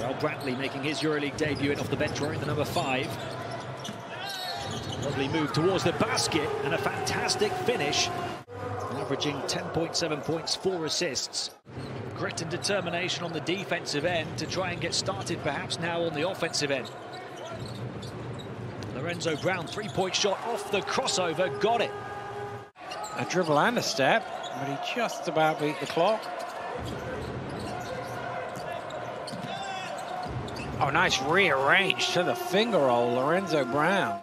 Jarrell Brantley making his EuroLeague debut in off the bench wearing the number 5. Lovely move towards the basket and a fantastic finish. Averaging 10.7 points, 4 assists. Grit and determination on the defensive end to try and get started perhaps now on the offensive end. Lorenzo Brown, 3-point shot off the crossover, got it. A dribble and a step, but he just about beat the clock. Oh, nice rearrange to the finger roll, Lorenzo Brown.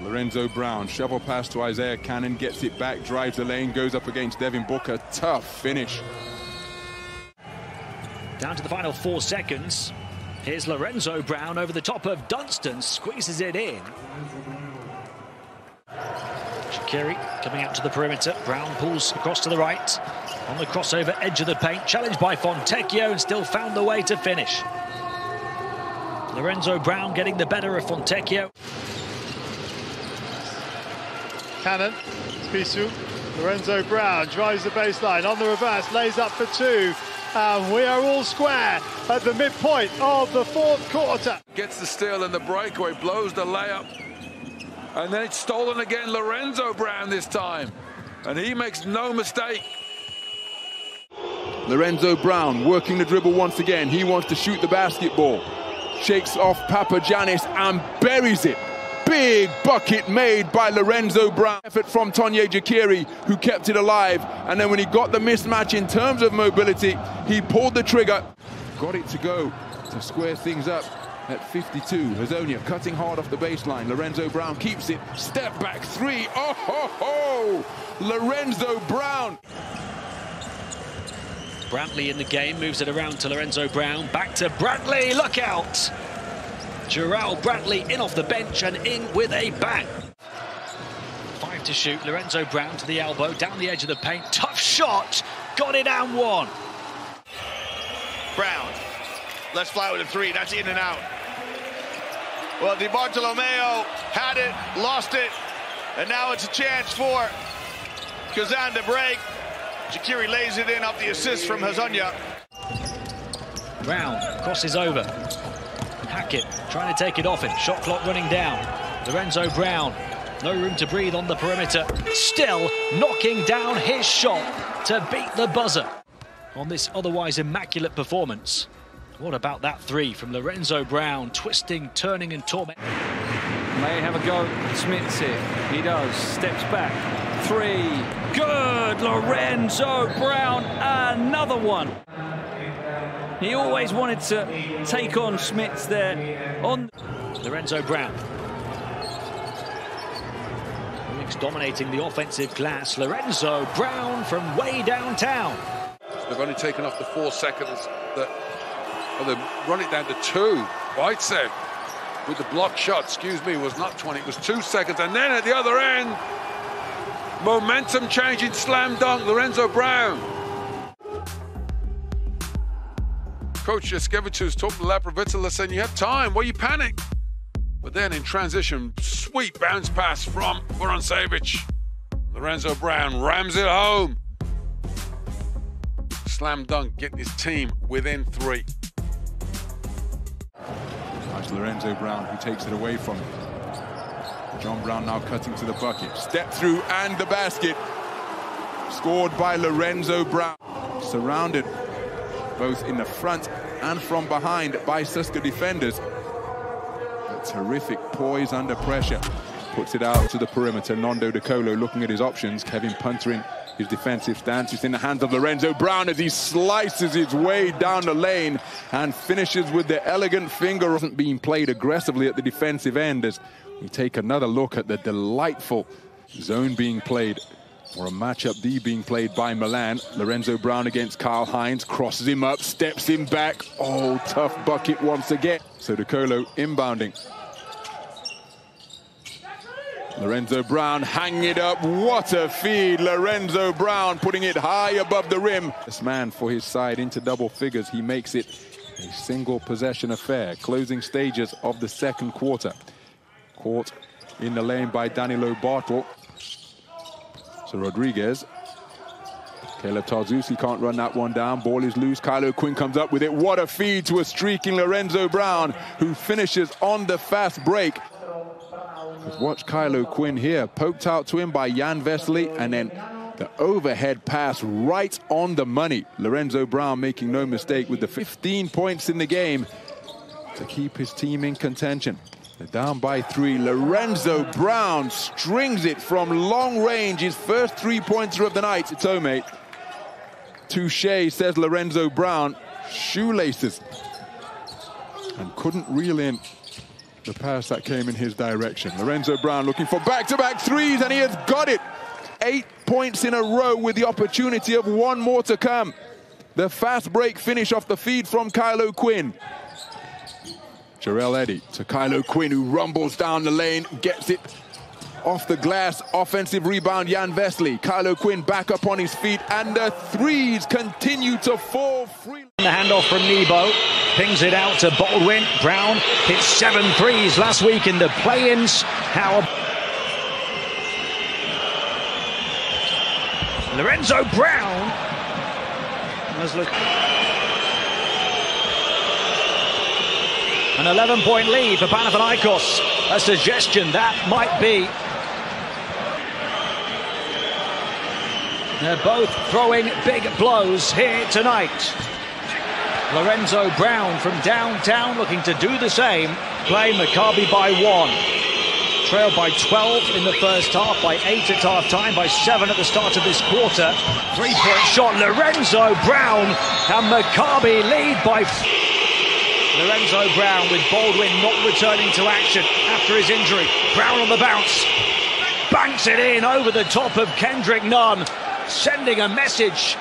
Lorenzo Brown, shovel pass to Isaiah Cannon, gets it back, drives the lane, goes up against Devin Booker. Tough finish. Down to the final 4 seconds. Here's Lorenzo Brown over the top of Dunstan, squeezes it in. Shaqiri coming out to the perimeter. Brown pulls across to the right. On the crossover edge of the paint, challenged by Fontecchio and still found the way to finish. Lorenzo Brown getting the better of Fontecchio. Cannon, Spissu, Lorenzo Brown drives the baseline on the reverse, lays up for 2. And we are all square at the midpoint of the 4th quarter. Gets the steal in the breakaway, blows the layup. And then it's stolen again, Lorenzo Brown this time. And he makes no mistake. Lorenzo Brown working the dribble once again. He wants to shoot the basketball. Shakes off Papagiannis and buries it. Big bucket made by Lorenzo Brown. Effort from Tonye Shaqiri, who kept it alive. And then when he got the mismatch in terms of mobility, he pulled the trigger. Got it to go to square things up at 52. Hazonia cutting hard off the baseline. Lorenzo Brown keeps it. Step back 3. Oh, ho, ho! Lorenzo Brown. Brantley in the game, moves it around to Lorenzo Brown. Back to Brantley, look out! Jarrell Brantley in off the bench and in with a bang. 5 to shoot, Lorenzo Brown to the elbow, down the edge of the paint. Tough shot, got it and 1. Brown, let's fly with a 3, that's in and out. Well, Di Bartolomeo had it, lost it, and now it's a chance for Kazan to break. Shaqiri lays it in off the assist from Hazonia. Brown crosses over. Hackett trying to take it off him. Shot clock running down. Lorenzo Brown, no room to breathe on the perimeter. Still knocking down his shot to beat the buzzer. On this otherwise immaculate performance. What about that 3 from Lorenzo Brown? Twisting, turning and torment. May have a go. Smits it. He does. Steps back. 3. Good. Lorenzo Brown. Another one. He always wanted to take on Smits there. On Lorenzo Brown. Phoenix dominating the offensive glass. Lorenzo Brown from way downtown. They've only taken off the 4 seconds that... Well, they run it down to 2. Whiteside with the block shot, excuse me, was not 20, it was 2 seconds. And then at the other end, momentum changing slam dunk, Lorenzo Brown. Coach Jaskevicius talked to Laprovitala saying, you have time, why you panic? But then in transition, sweet bounce pass from Vorontsevich. Lorenzo Brown rams it home. Slam dunk, getting his team within 3. That's Lorenzo Brown who takes it away from him. John Brown now cutting to the bucket. Step through and the basket. Scored by Lorenzo Brown. Surrounded both in the front and from behind by Suska defenders. A terrific poise under pressure. Puts it out to the perimeter. Nondo De Colo looking at his options. Kevin Punter in his defensive stance. It's in the hands of Lorenzo Brown as he slices his way down the lane and finishes with the elegant finger. Wasn't being played aggressively at the defensive end as we take another look at the delightful zone being played, or a matchup D being played by Milan. Lorenzo Brown against Kyle Hines, crosses him up, steps him back. Oh, tough bucket once again. So De Colo inbounding. Lorenzo Brown hanging it up. What a feed. Lorenzo Brown putting it high above the rim. This man for his side into double figures. He makes it a single possession affair. Closing stages of the second quarter. Caught in the lane by Danilo Bartel. So Rodriguez Caleb Tarzusi can't run that one down. Ball is loose. Kylo Quinn comes up with it. What a feed to a streaking Lorenzo Brown, who finishes on the fast break. Watch Kylo Quinn here. Poked out to him by Jan Vesely, and then the overhead pass right on the money. Lorenzo Brown making no mistake with the 15 points in the game to keep his team in contention. They're down by 3. Lorenzo Brown strings it from long range. His first 3-pointer of the night. It's Omate. Touche, says Lorenzo Brown. Shoelaces. And couldn't reel in the pass that came in his direction. Lorenzo Brown looking for back-to-back threes, and he has got it. 8 points in a row with the opportunity of one more to come. The fast break finish off the feed from Kylo Quinn. Jarrell Eddy to Kylo Quinn, who rumbles down the lane, gets it off the glass. Offensive rebound, Jan Vesely. Kylo Quinn back up on his feet, and the threes continue to fall free. The handoff from Nebo, pings it out to Baldwin. Brown hit 7 threes last week in the play-ins. Lorenzo Brown has looked. An 11-point lead for Panathinaikos. A suggestion that might be. They're both throwing big blows here tonight. Lorenzo Brown from downtown looking to do the same. Playing Maccabi by 1. Trailed by 12 in the first half, by 8 at half-time, by 7 at the start of this quarter. 3-point shot, Lorenzo Brown, and Maccabi lead by... Lorenzo Brown with Baldwin not returning to action after his injury. Brown on the bounce, banks it in over the top of Kendrick Nunn, sending a message